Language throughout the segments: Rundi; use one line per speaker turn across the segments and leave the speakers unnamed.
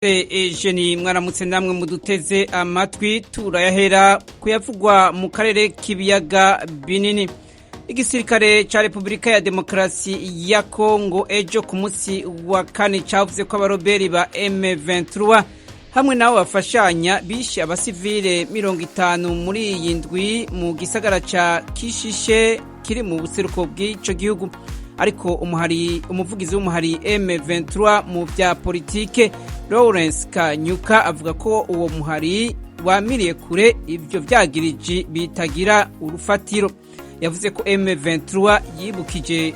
Ejeni mwaramutse namwe muduteze amatwi turayahera kuyavugwa mu karere k'ibiyaga binini. Igisirikare ca Republika ya Demokarasi ya Kongo ejo ku munsi wa kane cavuze ko abaroberi ba M23 hamwe nabo bafashanya bishe abasivile 50 muri iyi ndwi mu gisagara ca Kishishe kiri mu buseruko bw'ico gihugu. Ariko umuvugizi w'umuhari M23 mu vya politike Lawrence Kanyuka avuga ko uwo muhari wamiriye kure ivyo vyagiriji bitagira urufatiro. Yavuze ko M23 yibukije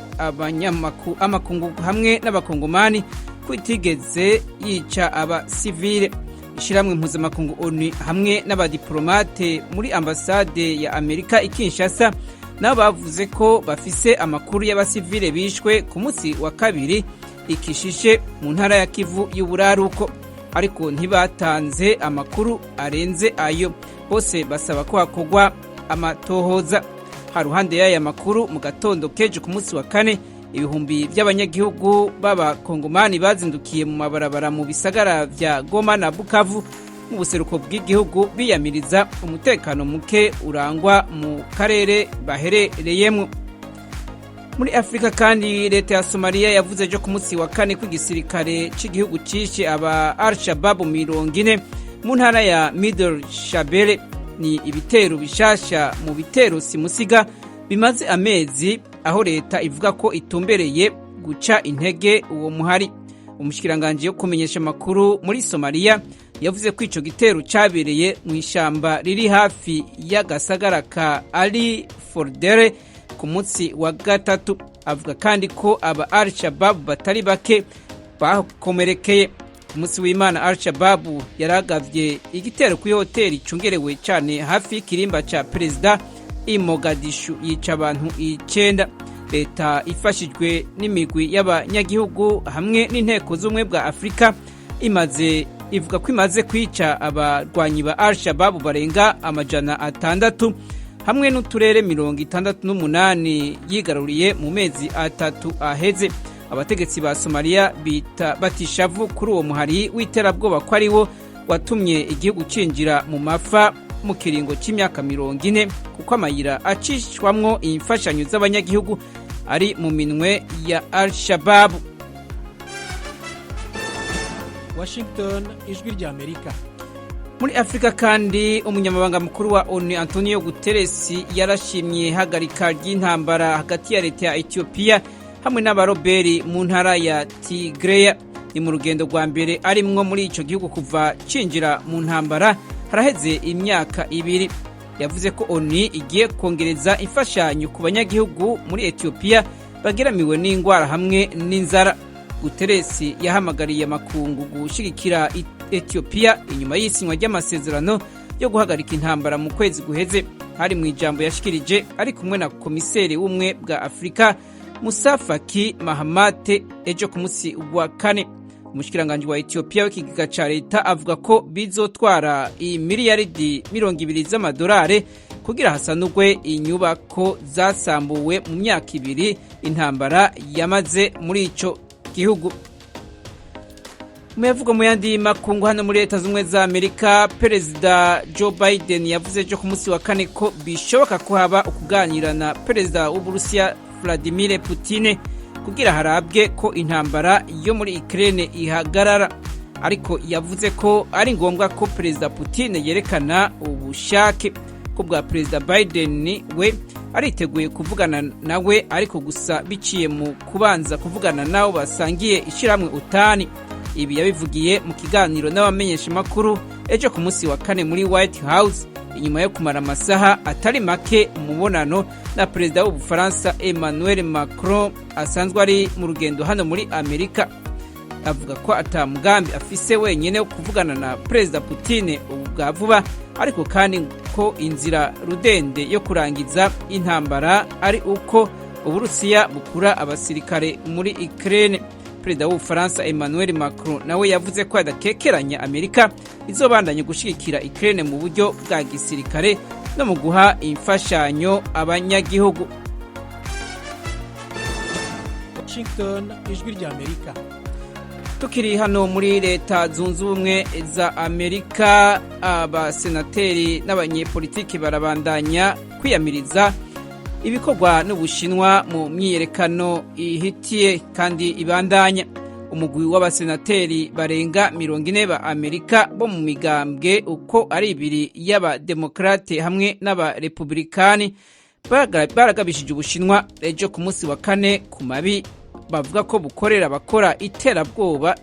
amakungu hamwe n'abakongomani kwitigeze yica abasivile. Ishiramwe mpuzamakungu ONU hamwe n'abadiplomate muri ambasade ya Amerika i Kinshasa nabo bavuze ko bafise amakuru y'abasivile bishwe ku munsi wa kabiri ikishishe mu ntara ya Kivu y'uburaruko, ariko ntibatanze amakuru arenze ayo. Bose basaba ko hakorwa amatohoza. Haruhande y'aya makuru mu gatondo keje ku munsi wa kane ibihumbi by'abanyagihugu b'abakongomani bazindukiye mu mabarabara mu bisagara vya Goma na Bukavu mu buseruko bw'igihugu biyamiriza umutekano muke urangwa mu karere baherereyemo. Muri Afrika kandi leta ya Somalia yavuze ejo ku munsi wa kane ko igisirikare c'igihugu cishe aba Al-Shabaab 40 mu ntara ya Middle Shabelle. Ni ibitero bishasha mu bitero simusiga bimaze amezi, aho leta ivuga ko itumbereye guca intege uwo muhari. Umushikiranganje yo kumenyesha makuru muri Somalia yavuze ko ico gitero cabereye mu ishamba riri hafi y'agasagara ka Ali Fordere ku munsi wa gatatu. Avuga kandi ko aba Al-Shabaab batari bake bakomerekeye. Ku munsi w'Imana Al-Shabaab yaragavye igitero ku hoteli icungerewe cyane hafi y'ikirimba ca Perezida i Mogadishu yica abantu 9. Leta ifashijwe n'imigwi y'abanyagihugu hamwe n'inteko z'ubumwe bwa Afrika ivuga ko imaze kwica abarwanyi ba Al-Shabaab barenga 600 hamwe n'uturere 68 yigaruriye mu mezi 3 aheze. Abategetsi ba Somalia batishavu kuri uwo muhari w'iterabwoba ko ari wo watumye igihugu cinjira mu mafa mu kiringo c'imyaka 40 kuko amayira acishwamwo imfashanyo z'abanyagihugu ari mu minwe ya Al-Shabaab.
Washington, ijwi rya Amerika.
Muri Afrika kandi umunyamabanga mukuru wa ONU Antonio Guterres yarashimye hagarika ry'intambara hagati ya leta ya Ethiopia hamwe n'abaroberi mu ntara ya Tigray. Ni mu rugendo rwa mbere arimwo muri ico gihugu kuva cinjira mu ntambara haraheze imyaka 2. Yavuze ko ONU igiye kongereza imfashanyo ku banyagihugu muri Ethiopia bageramiwe n'ingwara hamwe n'inzara. Guterres yahamagariye amakungu gushigikira Ethiopia inyuma y'isinywa ry'amasezerano yo guhagarika intambara mu kwezi guheze. Hari mu ijambo yashikirije ari kumwe na komiseri w'umwe bwa Afrika Musa Faki Mahamat ejo ku munsi wa kane. Umushikiranganje wa Ethiopia w'ikigega ca leta avuga ko bizotwara miliyaridi 200 z'amadolari kugira hasanurwe inyubako zasambuwe mu myaka 2 intambara yamaze muri ico gihugu. Muyavuga mu yandi makungu hano muri Leta z'Ubumwe za Amerika, Perezida Joe Biden yavuze ejo ku munsi wa kane ko bishoboka ko haba ukuganira na Perezida w'Uburusiya Vladimir Putin kugira harabwe ko intambara yo muri Ukraine ihagarara. Ariko yavuze ko ari ngombwa ko Perezida Putin yerekana ubushake. Ko bwa Perezida Biden we ariteguye kuvugana nawe, ariko gusa biciye mu kubanza kuvugana nabo basangiye ishiramwe utani. Ibi yabivugiye mu kiganiro n'abamenyesha makuru ejo ku munsi wa kane muri White House inyuma yo kumara amasaha atari make umubonano na Perezida w'Ubufaransa Emmanuel Macron asanzwe ari mu rugendo hano muri Amerika. Avuga ko atamugambi afise wenyene wo kuvugana na Perezida Putin ubu bwa vuba, ariko kandi ko inzira rudende yo kurangiza intambara ari uko Uburusiya bukura abasirikare muri Ukraine. Perezida w'Ubufaransa Emmanuel Macron nawe yavuze ko adakekeranya Amerika izobandanya gushigikira Ukraine mu buryo bwa gisirikare no mu guha imfashanyo abanyagihugu.
Washington, ijwi rya Amerika.
Tukiri hano muri leta zunze ubumwe za Amerika, abasenateri n'abanyepolitiki barabandanya kwiyamiriza ibikorwa n'Ubushinwa mu myiyerekano ihitiye kandi ibandanya. Umugwi w'abasenateri barenga 40 ba Amerika bo mu migambwe uko ari ibiri y'abademokrate hamwe n'abarepublikani baragabishije Ubushinwa ejo ku munsi wa kane ku mabi bavuga ko bukorera bakora iterabwoba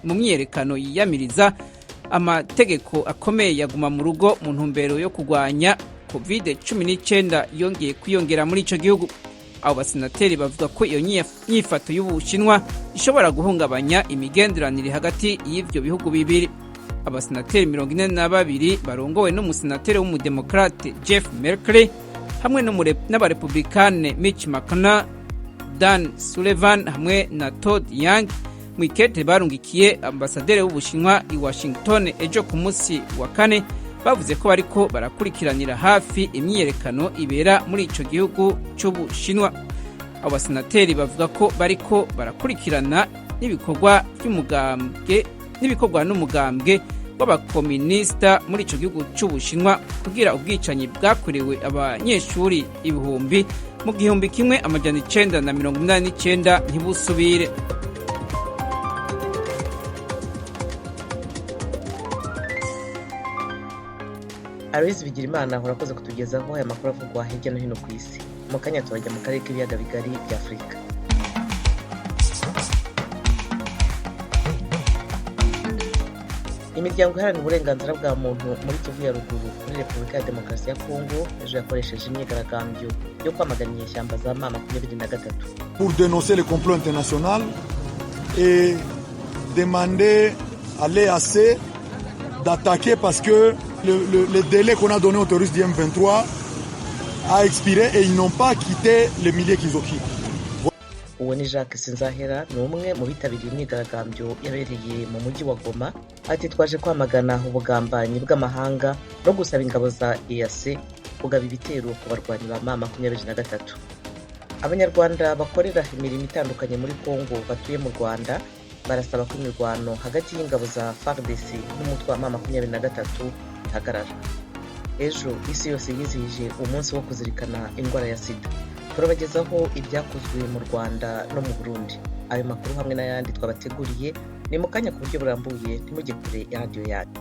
mu myiyerekano yiyamiriza amategeko akomeye yaguma mu rugo mu ntumbero yo kurwanya COVID-19 yongeye kwiyongera muri ico gihugu. Abo basenateri bavuga ko iyo nyifato y'Ubushinwa ishobora guhungabanya imigenderanire hagati y'ivyo bihugu bibiri. Abasenateri 42 barongowe n'umusenateri w'umudemokrate Jeff Merkley hamwe n'abarepublikane Mitch McConnell, Dan Sullivan hamwe na Todd Young mwikete barungikiye ambasaderi w'Ubushinwa i Washington ejo ku munsi wa kane bavuze ko bariko barakurikiranira hafi imyiyerekano ibera muri ico gihugu c'Ubushinwa. Abo basenateri bavuga ko bariko barakurikirana n'ibikorwa n'umugambwe w'abakomunista muri ico gihugu c'Ubushinwa kugira ubwicanyi bwakorewe abanyeshuri ibihumbi mu 1989 ntibusubire.
Aloys Bigirimana urakoze kutugezaho aya makuru avugwa hirya no hino ku isi. Mu kanya turajya mu karere k'ibiyaga bigari bya Afurika. Imiryango iharanira uburenganzira bwa muntu muri Kivu ya ruguru muri Repubulika ya Demokarasi ya Kongo ejo yakoresheje imyigaragambyo yo kwamagana inyeshyamba za M23
pour dénoncer le complot international et demander à l'EAC d'attaquer parce que le délai qu'on a donné aux terroristes du M23 a expiré et ils n'ont pas quitté les milliers qu'ils occupent.
Uwo ni Jacques Sinzahera ni umwe mu bitabiriye imyigaragambyo yabereye mu mujyi wa Goma, ati twaje kwamagana ubugambanyi bw'amahanga no gusaba ingabo za EAC kugaba ibitero ku barwanyi ba M23. Abanyarwanda bakorera imirimo itandukanye muri Kongo batuye mu Rwanda barasaba ko imirwano hagati y'ingabo za FARDC n'umutwe wa M23 ihagarara. Ejo isi yose yizihije umunsi wo kuzirikana indwara ya sida. Turabagezaho ibyakozwe mu Rwanda no mu Burundi. Ayo makuru hamwe n'ayandi twabateguriye ni mu kanya ku buryo burambuye, ntimujye kure ya radio yanyu.